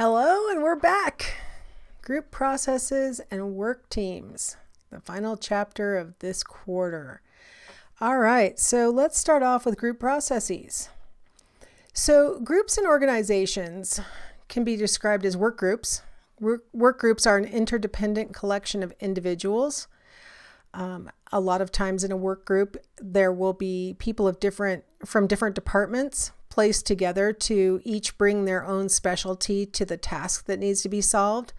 Hello, and we're back. Group processes and work teams, the final chapter of this quarter. All right, so let's start off with group processes. So groups and organizations can be described as work groups. Work groups are an interdependent collection of individuals. A lot of times in a work group, there will be people from different departments placed together to each bring their own specialty to the task that needs to be solved.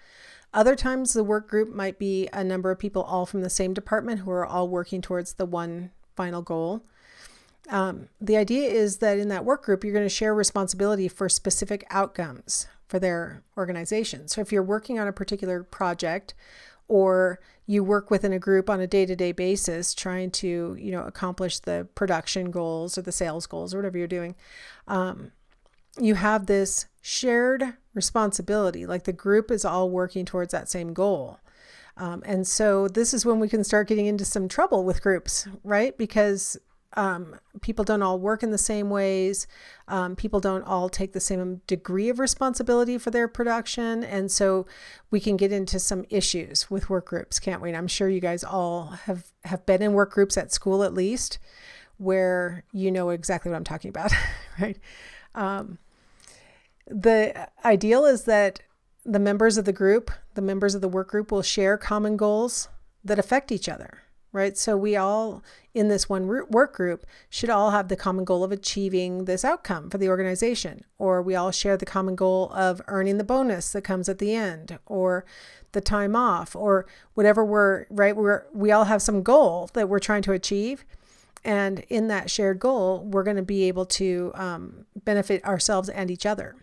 Other times the work group might be a number of people all from the same department who are all working towards the one final goal. The idea is that in that work group, you're going to share responsibility for specific outcomes for their organization. So if you're working on a particular project, or you work within a group on a day-to-day basis trying to, accomplish the production goals or the sales goals or whatever you're doing, you have this shared responsibility, like the group is all working towards that same goal. And so this is when we can start getting into some trouble with groups, right? Because people don't all work in the same ways. People don't all take the same degree of responsibility for their production. And so we can get into some issues with work groups, can't we? And I'm sure you guys all have been in work groups at school, at least, where you know exactly what I'm talking about, right? The ideal is that the members of the work group will share common goals that affect each other. Right? So we all in this one work group should all have the common goal of achieving this outcome for the organization, or we all share the common goal of earning the bonus that comes at the end, or the time off, or whatever we all have some goal that we're trying to achieve. And in that shared goal, we're going to be able to benefit ourselves and each other.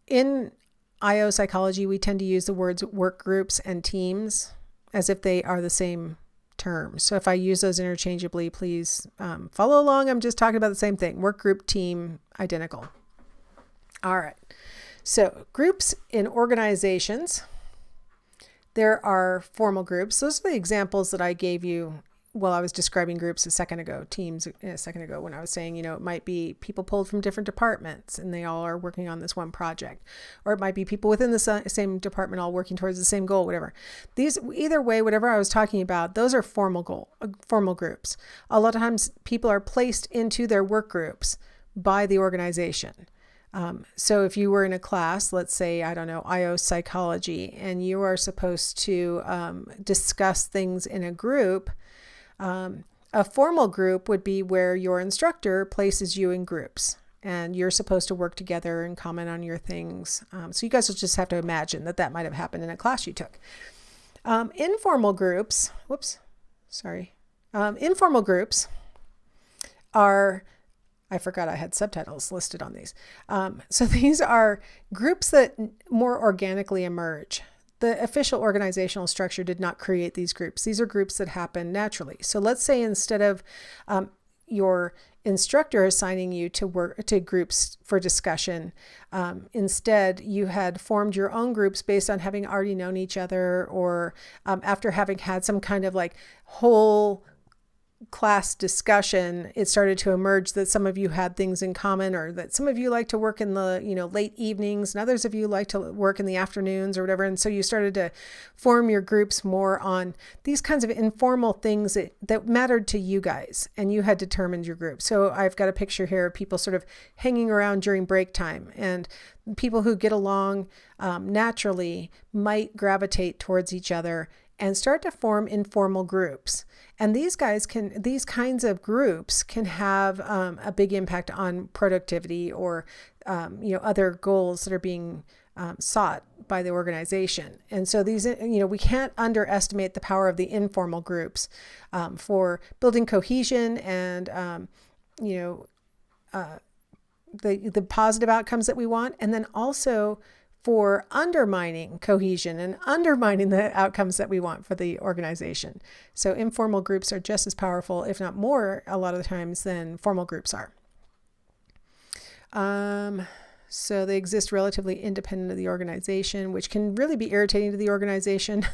In IO psychology, we tend to use the words work groups and teams as if they are the same term. So if I use those interchangeably, please follow along. I'm just talking about the same thing. Work group, team, identical. All right. So groups in organizations, there are formal groups. Those are the examples that I gave you while I was describing groups a second ago, teams a second ago, when I was saying, it might be people pulled from different departments and they all are working on this one project, or it might be people within the same department all working towards the same goal, whatever. Either way, whatever I was talking about, those are formal groups. A lot of times people are placed into their work groups by the organization. So if you were in a class, let's say, IO psychology, and you are supposed to discuss things in a group, a formal group would be where your instructor places you in groups and you're supposed to work together and comment on your things. So you guys will just have to imagine that might have happened in a class you took. Informal groups are, I forgot I had subtitles listed on these. So these are groups that more organically emerge. The official organizational structure did not create these groups. These are groups that happen naturally. So let's say instead of your instructor assigning you to groups for discussion, instead you had formed your own groups based on having already known each other, or after having had some kind of like whole class discussion, it started to emerge that some of you had things in common, or that some of you like to work in the late evenings and others of you like to work in the afternoons or whatever. And so you started to form your groups more on these kinds of informal things that mattered to you guys, and you had determined your group. So I've got a picture here of people sort of hanging around during break time, and people who get along naturally might gravitate towards each other and start to form informal groups. And these kinds of groups can have a big impact on productivity, or other goals that are being sought by the organization. And so these, we can't underestimate the power of the informal groups for building cohesion and the positive outcomes that we want, and then also for undermining cohesion and undermining the outcomes that we want for the organization. So informal groups are just as powerful, if not more, a lot of the times than formal groups are. So they exist relatively independent of the organization, which can really be irritating to the organization.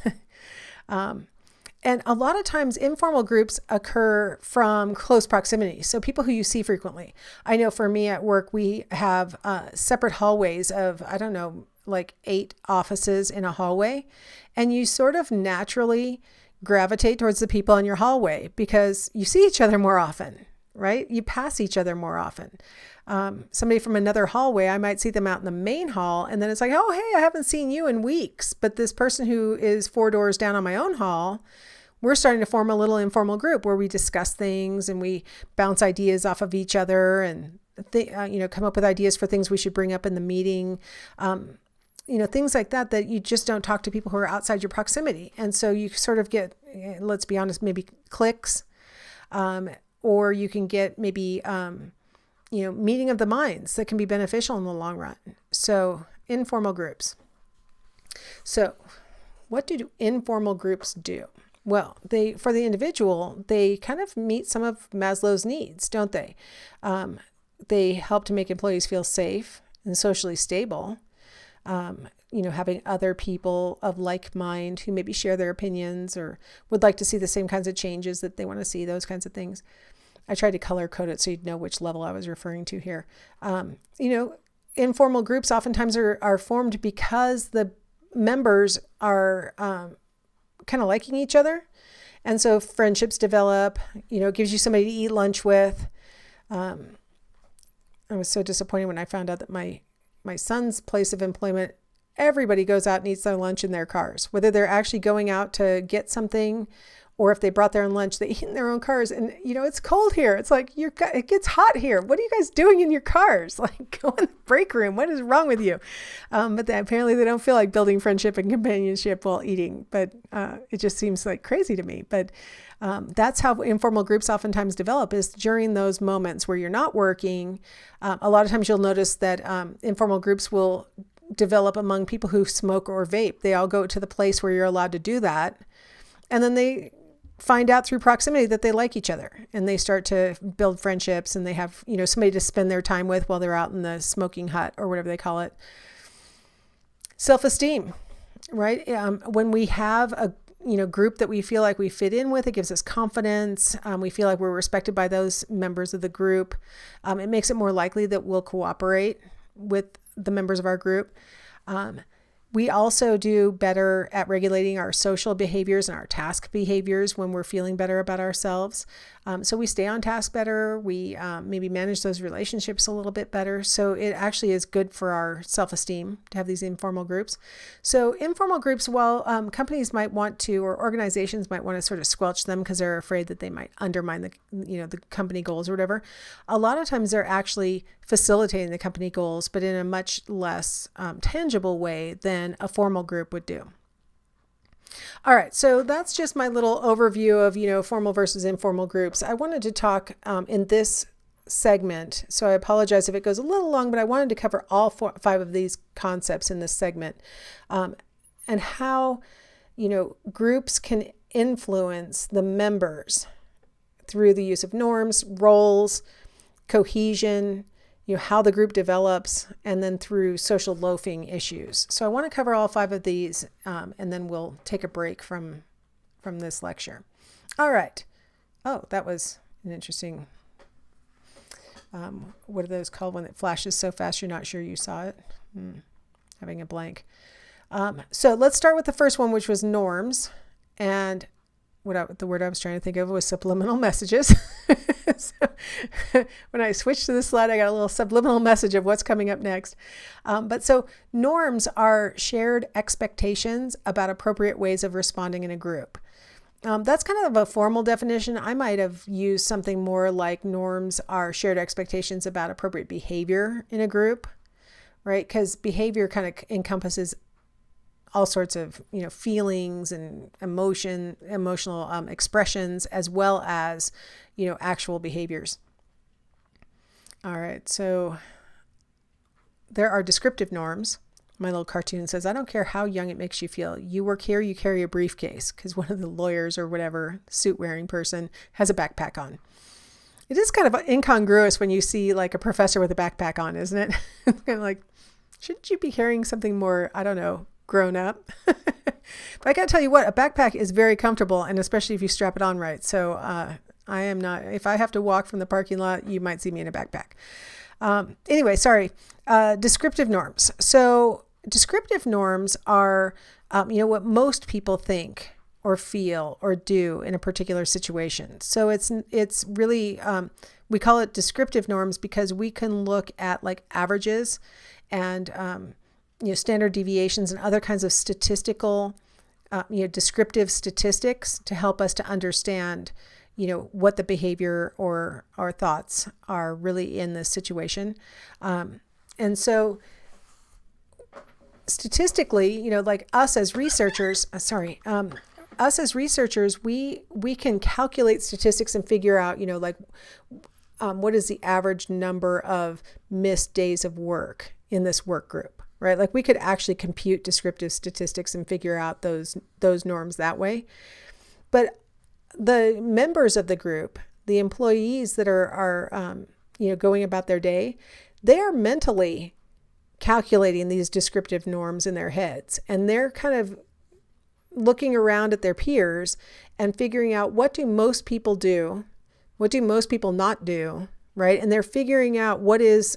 And a lot of times informal groups occur from close proximity. So people who you see frequently. I know for me at work, we have separate hallways of, I don't know, like 8 offices in a hallway. And you sort of naturally gravitate towards the people in your hallway because you see each other more often, right? You pass each other more often. Somebody from another hallway, I might see them out in the main hall, and then it's like, oh, hey, I haven't seen you in weeks. But this person who is 4 doors down on my own hall, we're starting to form a little informal group where we discuss things and we bounce ideas off of each other and come up with ideas for things we should bring up in the meeting. Things like that you just don't talk to people who are outside your proximity. And so you sort of get, let's be honest, maybe cliques, or you can get maybe, meeting of the minds that can be beneficial in the long run. So informal groups. So what do informal groups do? Well, for the individual, they kind of meet some of Maslow's needs, don't they? They help to make employees feel safe and socially stable. Having other people of like mind who maybe share their opinions or would like to see the same kinds of changes that they want to see, those kinds of things. I tried to color code it so you'd know which level I was referring to here. Informal groups oftentimes are formed because the members are kind of liking each other. And so friendships develop, it gives you somebody to eat lunch with. I was so disappointed when I found out that my son's place of employment, everybody goes out and eats their lunch in their cars, whether they're actually going out to get something or if they brought their own lunch, they eat in their own cars. And, it's cold here. It's like, it gets hot here. What are you guys doing in your cars? Like, go in the break room. What is wrong with you? But apparently they don't feel like building friendship and companionship while eating. But it just seems like crazy to me. But that's how informal groups oftentimes develop, is during those moments where you're not working. A lot of times you'll notice that informal groups will develop among people who smoke or vape. They all go to the place where you're allowed to do that. And then they find out through proximity that they like each other, and they start to build friendships, and they have, somebody to spend their time with while they're out in the smoking hut or whatever they call it. Self-esteem, right? When we have a group that we feel like we fit in with, it gives us confidence. We feel like we're respected by those members of the group. It makes it more likely that we'll cooperate with the members of our group. We also do better at regulating our social behaviors and our task behaviors when we're feeling better about ourselves. So we stay on task better. We maybe manage those relationships a little bit better. So it actually is good for our self-esteem to have these informal groups. So informal groups, while companies might want to, or organizations might want to sort of squelch them because they're afraid that they might undermine the company goals or whatever, a lot of times they're actually facilitating the company goals, but in a much less tangible way than a formal group would do. All right, so that's just my little overview of, formal versus informal groups. I wanted to talk in this segment, so I apologize if it goes a little long, but I wanted to cover all 5 of these concepts in this segment, and how, groups can influence the members through the use of norms, roles, cohesion, how the group develops, and then through social loafing issues. So I want to cover all 5 of these, and then we'll take a break from this lecture. All right. Oh, that was an interesting, what are those called when it flashes so fast you're not sure you saw it? Having a blank. So let's start with the first one, which was norms. And the word I was trying to think of was subliminal messages. So when I switched to this slide, I got a little subliminal message of what's coming up next. But so norms are shared expectations about appropriate ways of responding in a group. That's kind of a formal definition. I might have used something more like norms are shared expectations about appropriate behavior in a group, right? Because behavior kind of encompasses all sorts of, feelings and emotional expressions, as well as, actual behaviors. All right. So there are descriptive norms. My little cartoon says, I don't care how young it makes you feel. You work here, you carry a briefcase, because one of the lawyers or whatever suit wearing person has a backpack on. It is kind of incongruous when you see like a professor with a backpack on, isn't it? It's kind of like, shouldn't you be carrying something more, I don't know, grown up? But I got to tell you what, a backpack is very comfortable, and especially if you strap it on right. So I am not, if I have to walk from the parking lot, you might see me in a backpack. Anyway, sorry. Descriptive norms. So descriptive norms are, what most people think or feel or do in a particular situation. So it's really, we call it descriptive norms because we can look at like averages and, standard deviations and other kinds of statistical, descriptive statistics to help us to understand, what the behavior or our thoughts are really in this situation. And so statistically, like us as researchers, we can calculate statistics and figure out, what is the average number of missed days of work in this work group, right? Like we could actually compute descriptive statistics and figure out those norms that way. But the members of the group, the employees that are going about their day, they are mentally calculating these descriptive norms in their heads, and they're kind of looking around at their peers and figuring out what do most people do, what do most people not do, right? And they're figuring out what is,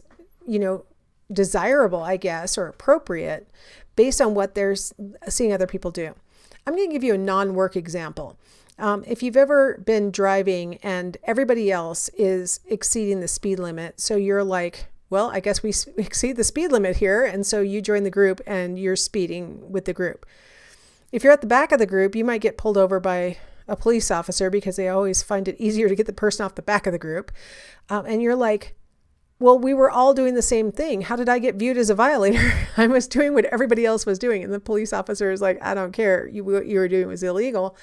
desirable, I guess, or appropriate based on what they're seeing other people do. I'm going to give you a non-work example. If you've ever been driving and everybody else is exceeding the speed limit, so you're like, well, I guess we exceed the speed limit here, and so you join the group and you're speeding with the group. If you're at the back of the group, you might get pulled over by a police officer because they always find it easier to get the person off the back of the group. And you're like, well, we were all doing the same thing. How did I get viewed as a violator? I was doing what everybody else was doing. And the police officer is like, I don't care. What you were doing was illegal.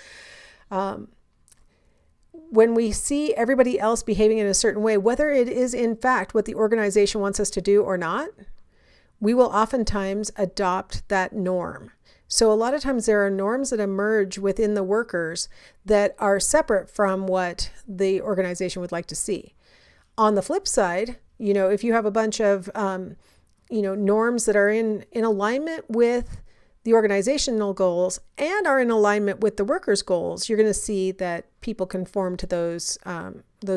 When we see everybody else behaving in a certain way, whether it is in fact what the organization wants us to do or not, we will oftentimes adopt that norm. So a lot of times there are norms that emerge within the workers that are separate from what the organization would like to see. On the flip side, if you have a bunch of, norms that are in alignment with the organizational goals and are in alignment with the workers' goals, you're going to see that people conform to those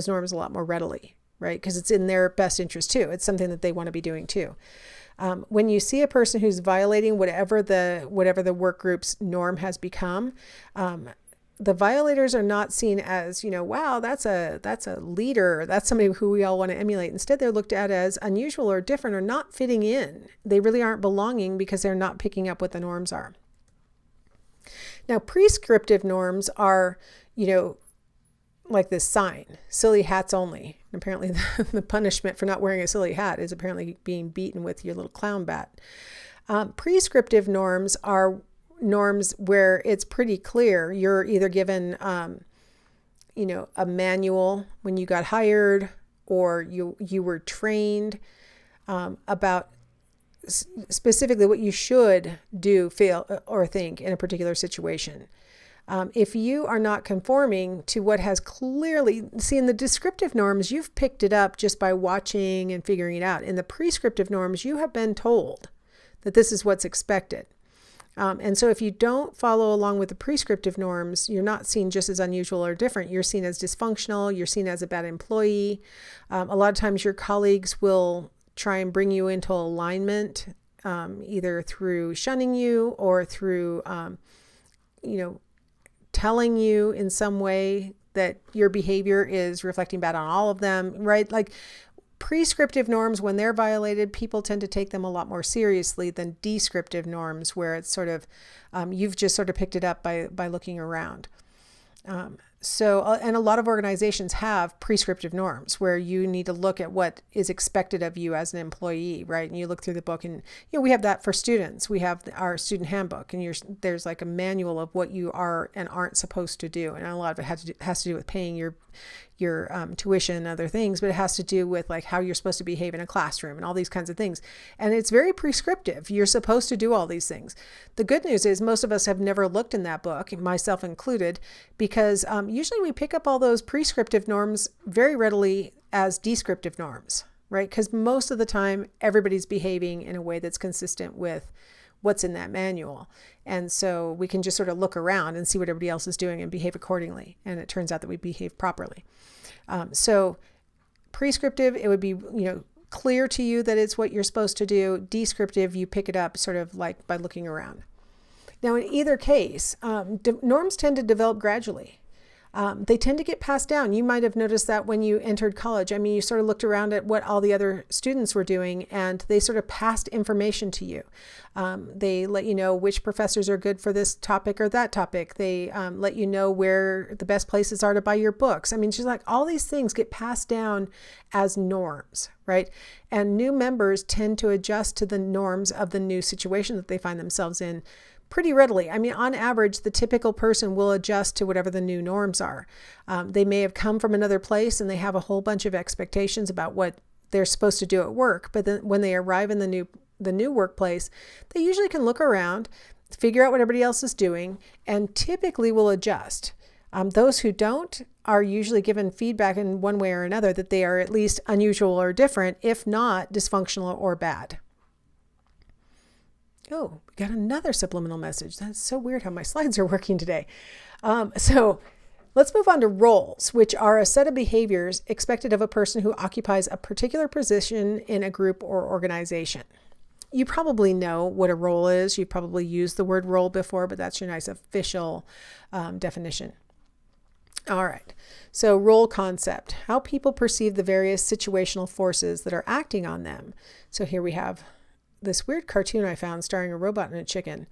norms a lot more readily, right? Because it's in their best interest too. It's something that they want to be doing too. When you see a person who's violating whatever the work group's norm has become, the violators are not seen as, wow, that's a leader. That's somebody who we all want to emulate. Instead, they're looked at as unusual or different or not fitting in. They really aren't belonging because they're not picking up what the norms are. Now, prescriptive norms are, like this sign, silly hats only. And apparently the punishment for not wearing a silly hat is apparently being beaten with your little clown bat. Prescriptive norms are norms where it's pretty clear. You're either given, a manual when you got hired, or you were trained about specifically what you should do, feel, or think in a particular situation. If you are not conforming to what has clearly, see, in the descriptive norms, you've picked it up just by watching and figuring it out. In the prescriptive norms, you have been told that this is what's expected. And so if you don't follow along with the prescriptive norms, you're not seen just as unusual or different. You're seen as dysfunctional. You're seen as a bad employee. A lot of times your colleagues will try and bring you into alignment, either through shunning you or through, telling you in some way that your behavior is reflecting bad on all of them, right? Like prescriptive norms, when they're violated, people tend to take them a lot more seriously than descriptive norms, where it's sort of, you've just sort of picked it up by looking around. And a lot of organizations have prescriptive norms where you need to look at what is expected of you as an employee, right? And you look through the book, and we have that for students. We have our student handbook, and there's like a manual of what you are and aren't supposed to do. And a lot of it has to do with paying your tuition and other things, but it has to do with like how you're supposed to behave in a classroom and all these kinds of things. And it's very prescriptive. You're supposed to do all these things. The good news is most of us have never looked in that book, myself included, because usually we pick up all those prescriptive norms very readily as descriptive norms, right? Because most of the time everybody's behaving in a way that's consistent with what's in that manual. And so we can just sort of look around and see what everybody else is doing and behave accordingly. And it turns out that we behave properly. So prescriptive, it would be, clear to you that it's what you're supposed to do. Descriptive, you pick it up sort of like by looking around. Now, in either case, norms tend to develop gradually. They tend to get passed down. You might have noticed that when you entered college. I mean, you sort of looked around at what all the other students were doing, and they sort of passed information to you. They let you know which professors are good for this topic or that topic. They let you know where the best places are to buy your books. I mean, just like all these things get passed down as norms, right? And new members tend to adjust to the norms of the new situation that they find themselves in pretty readily. I mean, on average, the typical person will adjust to whatever the new norms are. They may have come from another place and they have a whole bunch of expectations about what they're supposed to do at work. But then when they arrive in the new workplace, they usually can look around, figure out what everybody else is doing, and typically will adjust. Those who don't are usually given feedback in one way or another that they are at least unusual or different, if not dysfunctional or bad. Oh, we got another subliminal message. That's so weird how my slides are working today. So let's move on to roles, which are a set of behaviors expected of a person who occupies a particular position in a group or organization. You probably know what a role is. You've probably used the word role before, but that's your nice official definition. All right. So role concept, how people perceive the various situational forces that are acting on them. So here we have this weird cartoon I found starring a robot and a chicken,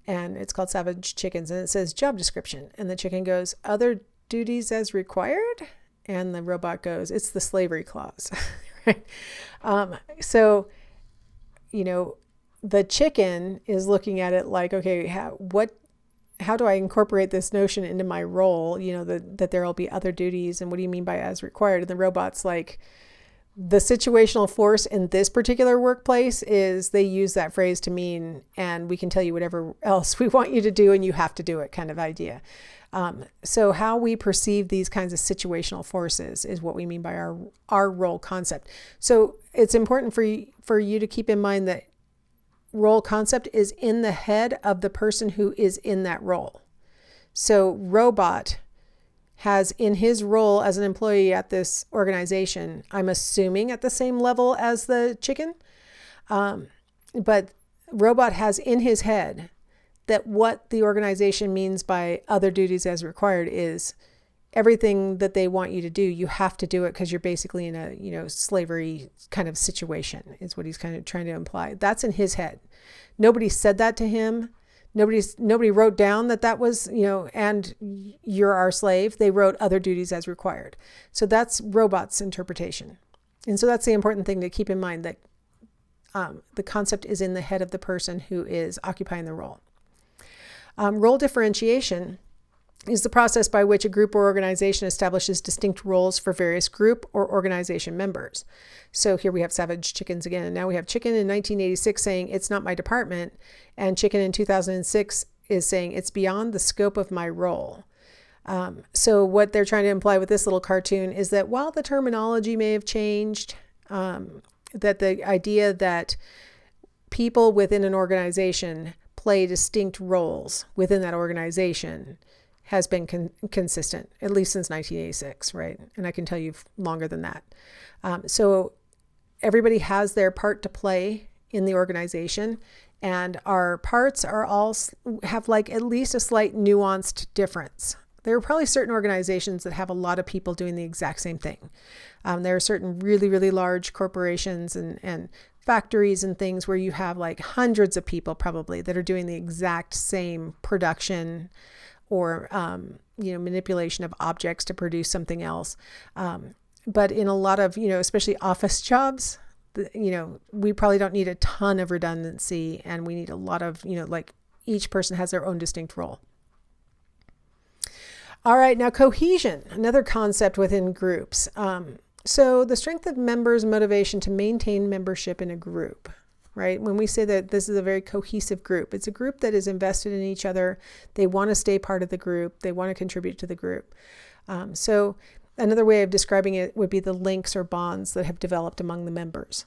and it's called Savage Chickens, and it says job description, and the chicken goes, other duties as required, and the robot goes, it's the slavery clause. Right? So the chicken is looking at it like, okay, how do I incorporate this notion into my role, that there will be other duties, and what do you mean by as required? And the robot's like, the situational force in this particular workplace is they use that phrase to mean, and we can tell you whatever else we want you to do and you have to do it kind of idea. So how we perceive these kinds of situational forces is what we mean by our role concept. So it's important for you to keep in mind that role concept is in the head of the person who is in that role. So robot has in his role as an employee at this organization, I'm assuming at the same level as the chicken, but robot has in his head that what the organization means by other duties as required is everything that they want you to do, you have to do it because you're basically in a and kind of situation is what he's kind of trying to imply. That's in his head. Nobody said that to him. Nobody wrote down that was, and you're our slave. They wrote other duties as required. So that's robot's interpretation. And so that's the important thing to keep in mind, that the concept is in the head of the person who is occupying the role. Role differentiation is the process by which a group or organization establishes distinct roles for various group or organization members. So here we have Savage Chickens again. And now we have Chicken in 1986 saying, it's not my department. And Chicken in 2006 is saying, it's beyond the scope of my role. So what they're trying to imply with this little cartoon is that while the terminology may have changed, that the idea that people within an organization play distinct roles within that organization has been consistent, at least since 1986, right? And I can tell you longer than that. So everybody has their part to play in the organization, and our parts are all have like at least a slight nuanced difference. There are probably certain organizations that have a lot of people doing the exact same thing. There are certain really, really large corporations and factories and things where you have like hundreds of people probably that are doing the exact same production or manipulation of objects to produce something else. But in a lot of, especially office jobs, we probably don't need a ton of redundancy, and we need a lot of, like each person has their own distinct role. All right, now cohesion, another concept within groups. So the strength of members' motivation to maintain membership in a group. Right? When we say that this is a very cohesive group, it's a group that is invested in each other. They want to stay part of the group. They want to contribute to the group. So another way of describing it would be the links or bonds that have developed among the members.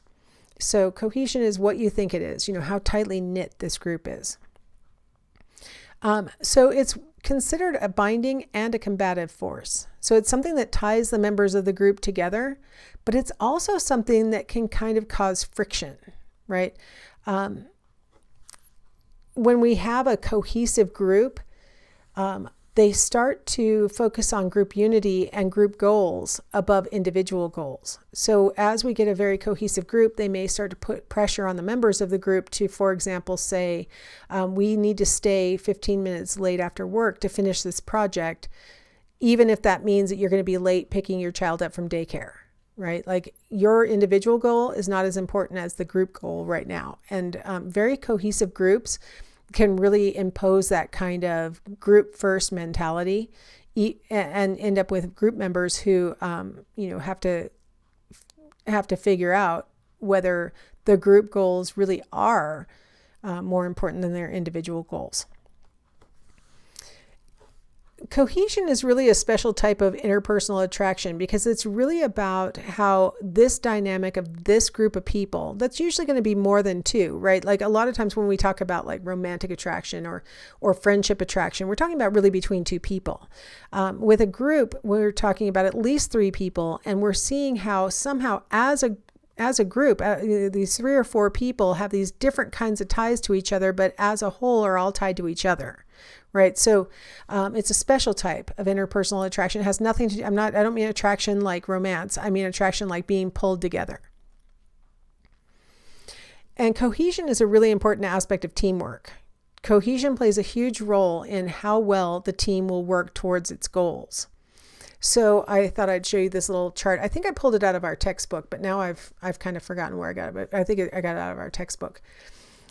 So cohesion is what you think it is, how tightly knit this group is. So it's considered a binding and a combative force. So it's something that ties the members of the group together, but it's also something that can kind of cause friction, right? When we have a cohesive group, they start to focus on group unity and group goals above individual goals. So as we get a very cohesive group, they may start to put pressure on the members of the group to, for example, say, we need to stay 15 minutes late after work to finish this project, even if that means that you're going to be late picking your child up from daycare, right? Like your individual goal is not as important as the group goal right now. And very cohesive groups can really impose that kind of group first mentality and end up with group members who, have to figure out whether the group goals really are more important than their individual goals. Cohesion is really a special type of interpersonal attraction because it's really about how this dynamic of this group of people, that's usually going to be more than two, right? Like a lot of times when we talk about like romantic attraction or friendship attraction, we're talking about really between two people. With a group, we're talking about at least three people, and we're seeing how somehow as a group, these 3 or 4 people have these different kinds of ties to each other, but as a whole are all tied to each other. Right. So it's a special type of interpersonal attraction. It has nothing to do, I don't mean attraction like romance. I mean attraction like being pulled together. And cohesion is a really important aspect of teamwork. Cohesion plays a huge role in how well the team will work towards its goals. So I thought I'd show you this little chart. I think I pulled it out of our textbook, but now I've kind of forgotten where I got it, but I think I got it out of our textbook.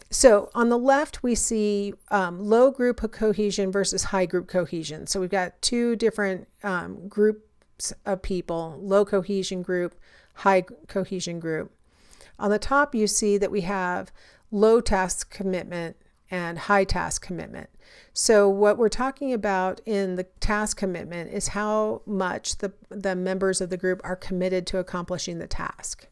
So on the left, we see low group cohesion versus high group cohesion. So we've got 2 different groups of people, low cohesion group, high cohesion group. On the top, you see that we have low task commitment and high task commitment. So what we're talking about in the task commitment is how much the members of the group are committed to accomplishing the task.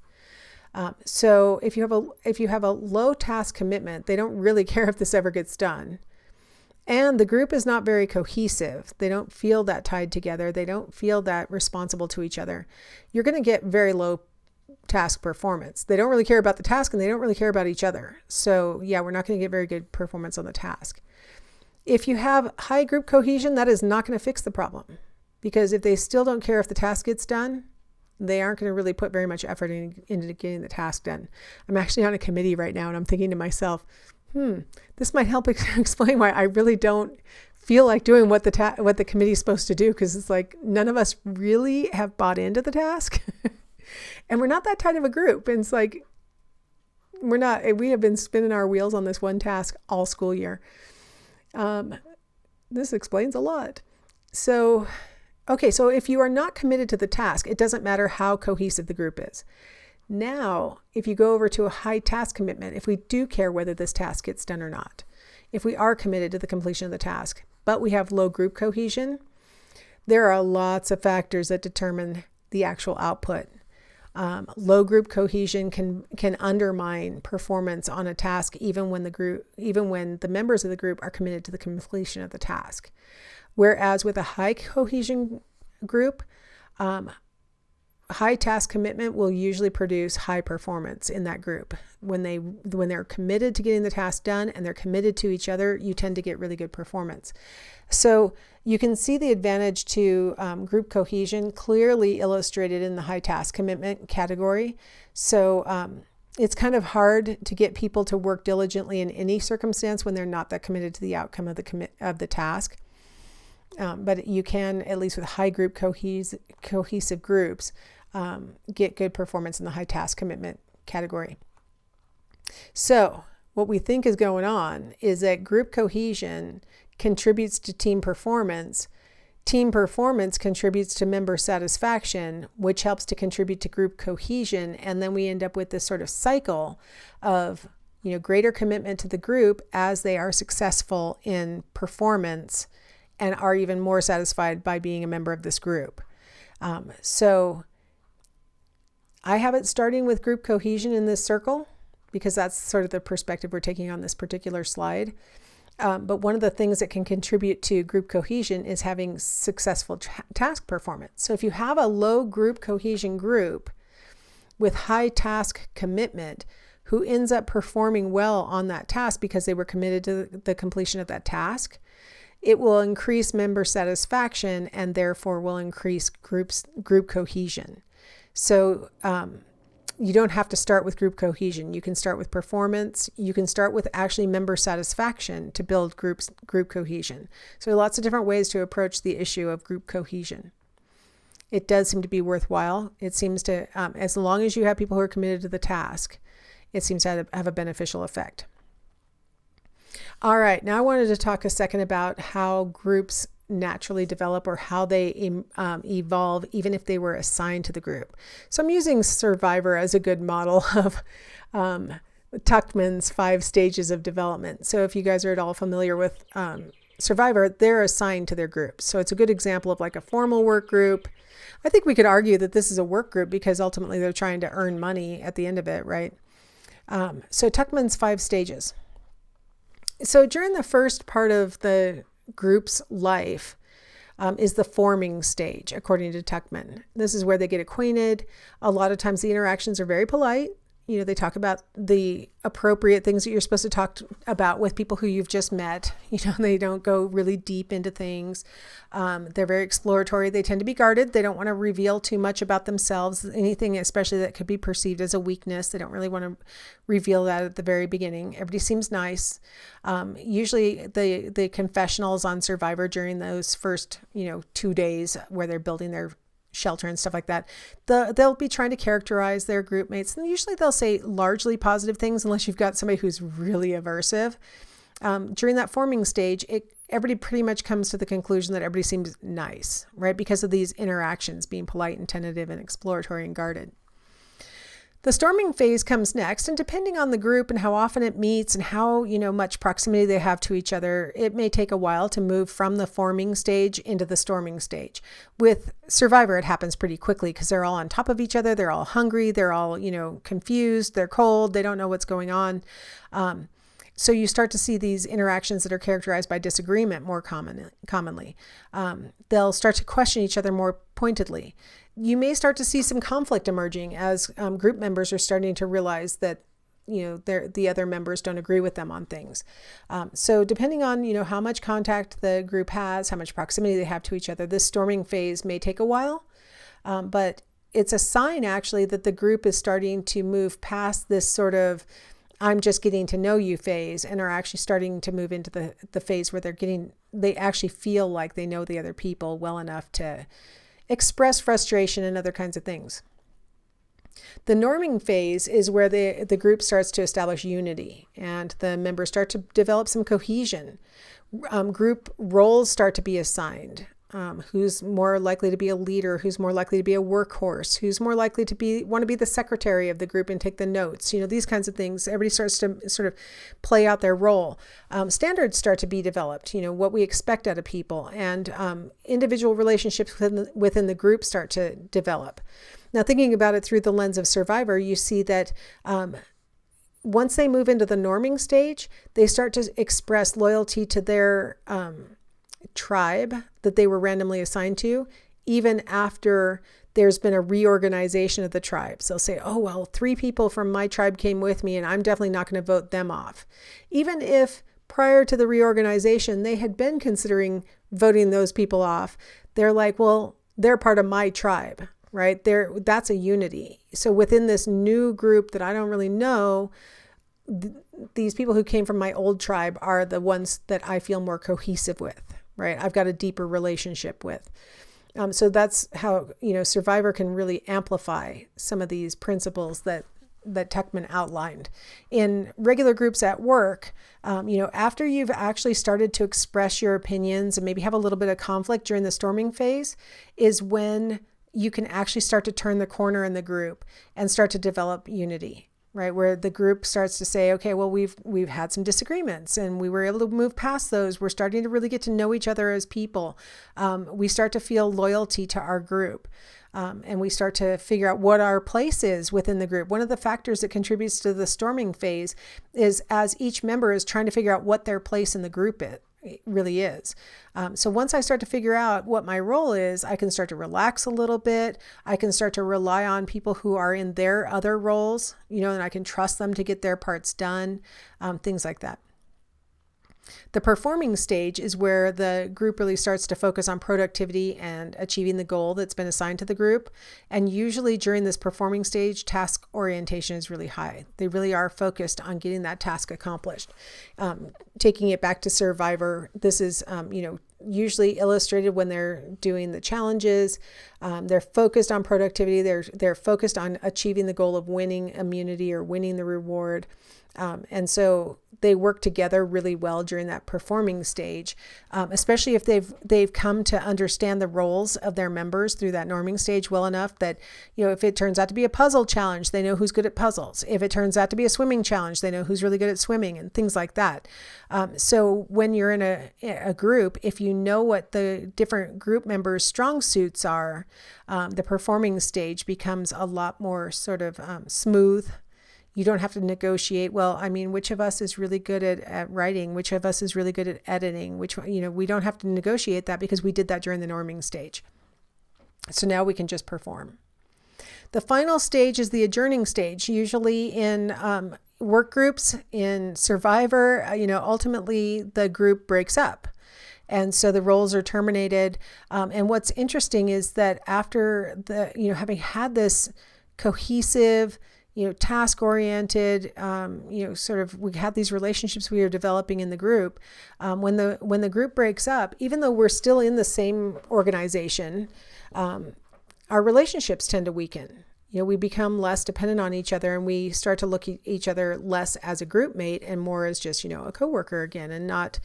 So if you have a low task commitment, they don't really care if this ever gets done. And the group is not very cohesive. They don't feel that tied together. They don't feel that responsible to each other. You're going to get very low task performance. They don't really care about the task and they don't really care about each other. So yeah, we're not going to get very good performance on the task. If you have high group cohesion, that is not going to fix the problem, because if they still don't care if the task gets done, they aren't going to really put very much effort into getting the task done. I'm actually on a committee right now and I'm thinking to myself, this might help explain why I really don't feel like doing what the committee is supposed to do, because it's like none of us really have bought into the task and we're not that tight of a group. And it's like, we have been spinning our wheels on this one task all school year. This explains a lot. So if you are not committed to the task, it doesn't matter how cohesive the group is. Now, if you go over to a high task commitment, if we do care whether this task gets done or not, if we are committed to the completion of the task, but we have low group cohesion, there are lots of factors that determine the actual output. Low group cohesion can undermine performance on a task even when the members of the group are committed to the completion of the task. Whereas with a high cohesion group, high task commitment will usually produce high performance in that group. When they're committed to getting the task done and they're committed to each other, you tend to get really good performance. So you can see the advantage to group cohesion clearly illustrated in the high task commitment category. So it's kind of hard to get people to work diligently in any circumstance when they're not that committed to the outcome of the task. But you can, at least with high group cohesive groups, get good performance in the high task commitment category. So what we think is going on is that group cohesion contributes to team performance. Team performance contributes to member satisfaction, which helps to contribute to group cohesion. And then we end up with this sort of cycle of, greater commitment to the group as they are successful in performance and are even more satisfied by being a member of this group. So I have it starting with group cohesion in this circle because that's sort of the perspective we're taking on this particular slide. But one of the things that can contribute to group cohesion is having successful task performance. So if you have a low group cohesion group with high task commitment who ends up performing well on that task because they were committed to the completion of that task, it will increase member satisfaction and therefore will increase group cohesion. So you don't have to start with group cohesion. You can start with performance. You can start with actually member satisfaction to build group cohesion. So lots of different ways to approach the issue of group cohesion. It does seem to be worthwhile. It seems to, as long as you have people who are committed to the task, it seems to have a beneficial effect. All right, now I wanted to talk a second about how groups naturally develop or how they evolve even if they were assigned to the group. So I'm using Survivor as a good model of Tuckman's 5 stages of development. So if you guys are at all familiar with Survivor, they're assigned to their groups. So it's a good example of like a formal work group. I think we could argue that this is a work group because ultimately they're trying to earn money at the end of it, right? So Tuckman's 5 stages. So during the first part of the group's life is the forming stage, according to Tuckman. This is where they get acquainted. A lot of times the interactions are very polite. You know, they talk about the appropriate things that you're supposed to talk about with people who you've just met. You know, they don't go really deep into things. They're very exploratory. They tend to be guarded. They don't want to reveal too much about themselves, anything especially that could be perceived as a weakness. They don't really want to reveal that at the very beginning. Everybody seems nice. Usually the confessionals on Survivor during those first, 2 days where they're building their shelter and stuff like that, they'll be trying to characterize their group mates, and usually they'll say largely positive things unless you've got somebody who's really aversive. During that forming stage, everybody pretty much comes to the conclusion that everybody seems nice, right? Because of these interactions being polite and tentative and exploratory and guarded. The storming phase comes next, and depending on the group and how often it meets and how much proximity they have to each other, it may take a while to move from the forming stage into the storming stage. With Survivor, it happens pretty quickly because they're all on top of each other, they're all hungry, they're all confused, they're cold, they don't know what's going on. So you start to see these interactions that are characterized by disagreement more commonly. They'll start to question each other more pointedly. You may start to see some conflict emerging as group members are starting to realize that the other members don't agree with them on things. So depending on how much contact the group has, how much proximity they have to each other, this storming phase may take a while, but it's a sign actually that the group is starting to move past this sort of I'm just getting to know you phase and are actually starting to move into the phase where they actually feel like they know the other people well enough to express frustration and other kinds of things. The norming phase is where the group starts to establish unity and the members start to develop some cohesion. Group roles start to be assigned. Who's more likely to be a leader, who's more likely to be a workhorse, who's more likely to want to be the secretary of the group and take the notes, these kinds of things. Everybody starts to sort of play out their role. Standards start to be developed, what we expect out of people, and individual relationships within the group start to develop. Now, thinking about it through the lens of Survivor, you see that once they move into the norming stage, they start to express loyalty to their tribe that they were randomly assigned to, even after there's been a reorganization of the tribes. They'll say, oh, well, 3 people from my tribe came with me and I'm definitely not going to vote them off. Even if prior to the reorganization, they had been considering voting those people off, they're like, well, they're part of my tribe, right? That's a unity. So within this new group that I don't really know, these people who came from my old tribe are the ones that I feel more cohesive with. Right? I've got a deeper relationship with. So that's how, Survivor can really amplify some of these principles that Tuckman outlined. In regular groups at work, after you've actually started to express your opinions and maybe have a little bit of conflict during the storming phase is when you can actually start to turn the corner in the group and start to develop unity. right? Where the group starts to say, okay, well, we've had some disagreements and we were able to move past those. We're starting to really get to know each other as people. We start to feel loyalty to our group. And we start to figure out what our place is within the group. One of the factors that contributes to the storming phase is as each member is trying to figure out what their place in the group really is. So once I start to figure out what my role is, I can start to relax a little bit. I can start to rely on people who are in their other roles, and I can trust them to get their parts done, things like that. The performing stage is where the group really starts to focus on productivity and achieving the goal that's been assigned to the group. And usually during this performing stage, task orientation is really high. They really are focused on getting that task accomplished. Taking it back to Survivor, this is, usually illustrated when they're doing the challenges. They're focused on productivity. They're focused on achieving the goal of winning immunity or winning the reward. And so they work together really well during that performing stage, especially if they've come to understand the roles of their members through that norming stage well enough that, if it turns out to be a puzzle challenge, they know who's good at puzzles. If it turns out to be a swimming challenge, they know who's really good at swimming and things like that. So when you're in a group, if you know what the different group members' strong suits are, the performing stage becomes a lot more sort of smooth. You don't have to negotiate, which of us is really good at writing, which of us is really good at editing, we don't have to negotiate that because we did that during the norming stage. So now we can just perform. The final stage is the adjourning stage. Usually in work groups, in Survivor, ultimately the group breaks up. And so the roles are terminated. And what's interesting is that after having had this cohesive, task-oriented, we had these relationships we are developing in the group. When the group breaks up, even though we're still in the same organization, our relationships tend to weaken. We become less dependent on each other, and we start to look at each other less as a group mate and more as just, a coworker again, and not,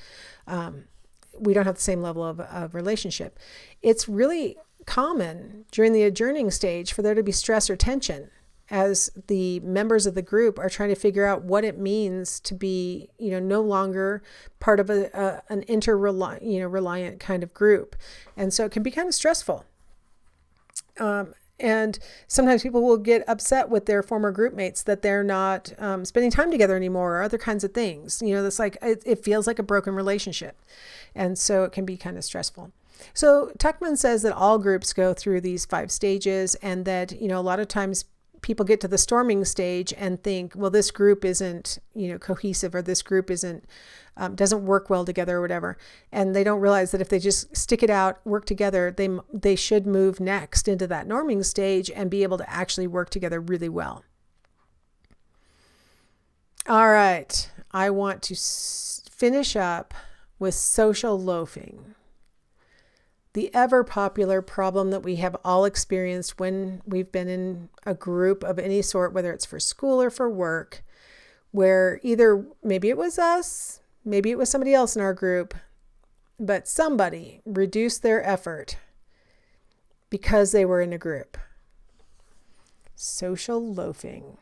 we don't have the same level of relationship. It's really common during the adjourning stage for there to be stress or tension as the members of the group are trying to figure out what it means to be, no longer part of an reliant kind of group. And so it can be kind of stressful. And sometimes people will get upset with their former group mates that they're not spending time together anymore or other kinds of things. That's like, it feels like a broken relationship. And so it can be kind of stressful. So Tuckman says that all groups go through these 5 stages, and that, a lot of times people get to the storming stage and think, well, this group isn't, cohesive, or this group isn't, doesn't work well together or whatever. And they don't realize that if they just stick it out, work together, they should move next into that norming stage and be able to actually work together really well. All right. I want to finish up with social loafing. The ever popular problem that we have all experienced when we've been in a group of any sort, whether it's for school or for work, where either maybe it was us, maybe it was somebody else in our group, but somebody reduced their effort because they were in a group. Social loafing.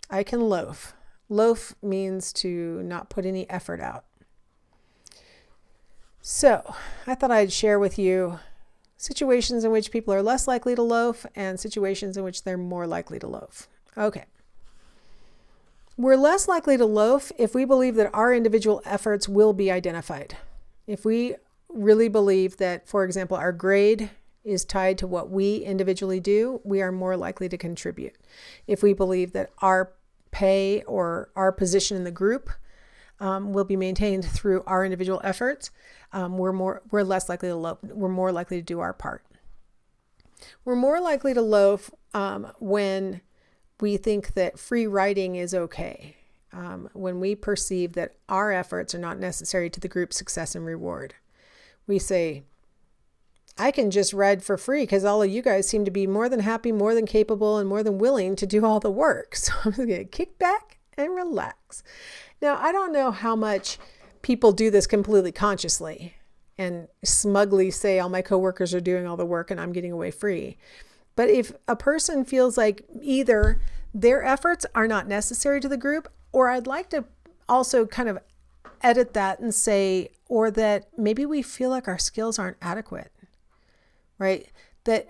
I can loaf. Loaf means to not put any effort out. So I thought I'd share with you situations in which people are less likely to loaf and situations in which they're more likely to loaf. Okay. We're less likely to loaf if we believe that our individual efforts will be identified. If we really believe that, for example, our grade is tied to what we individually do, we are more likely to contribute. If we believe that our pay or our position in the group will be maintained through our individual efforts, we're less likely to loaf. We're more likely to do our part. We're more likely to loaf when we think that free riding is okay. When we perceive that our efforts are not necessary to the group's success and reward. We say, I can just ride for free because all of you guys seem to be more than happy, more than capable, and more than willing to do all the work. So I'm just going to kick back and relax. Now, I don't know how much people do this completely consciously and smugly say all my coworkers are doing all the work and I'm getting away free. But if a person feels like either their efforts are not necessary to the group, or I'd like to also kind of edit that and say, or that maybe we feel like our skills aren't adequate, right?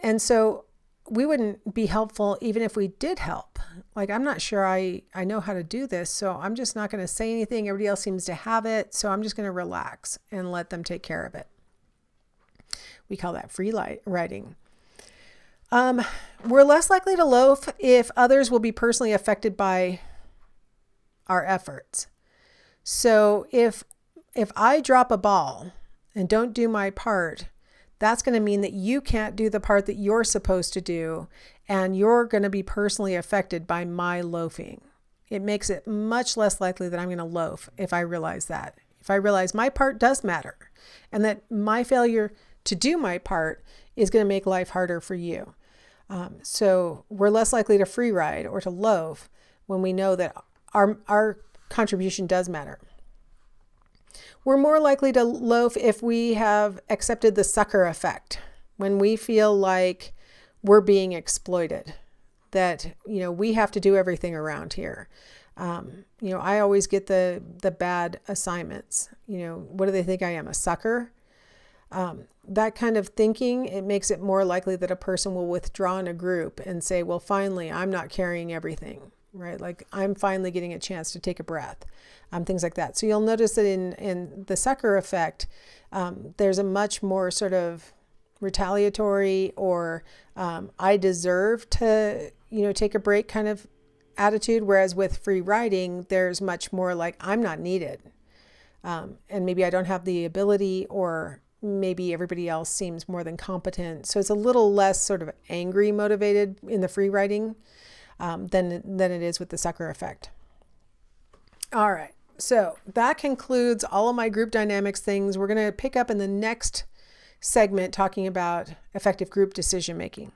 And so we wouldn't be helpful even if we did help. Like, I'm not sure I know how to do this, so I'm just not going to say anything. Everybody else seems to have it, so I'm just going to relax and let them take care of it. We call that free riding. We're less likely to loaf if others will be personally affected by our efforts. So if I drop a ball and don't do my part, that's going to mean that you can't do the part that you're supposed to do, and you're going to be personally affected by my loafing. It makes it much less likely that I'm going to loaf if I realize that. If I realize my part does matter and that my failure to do my part is going to make life harder for you. So we're less likely to free ride or to loaf when we know that our contribution does matter. We're more likely to loaf if we have accepted the sucker effect, when we feel like we're being exploited, that, we have to do everything around here. I always get the bad assignments. What do they think I am, a sucker? That kind of thinking, it makes it more likely that a person will withdraw in a group and say, well, finally, I'm not carrying everything, right? Like, I'm finally getting a chance to take a breath, things like that. So you'll notice that in the sucker effect, there's a much more sort of retaliatory or I deserve to, take a break kind of attitude. Whereas with free riding, there's much more like, I'm not needed. And maybe I don't have the ability, or maybe everybody else seems more than competent. So it's a little less sort of angry motivated in the free riding than it is with the sucker effect. All right. So that concludes all of my group dynamics things. We're going to pick up in the next segment talking about effective group decision making.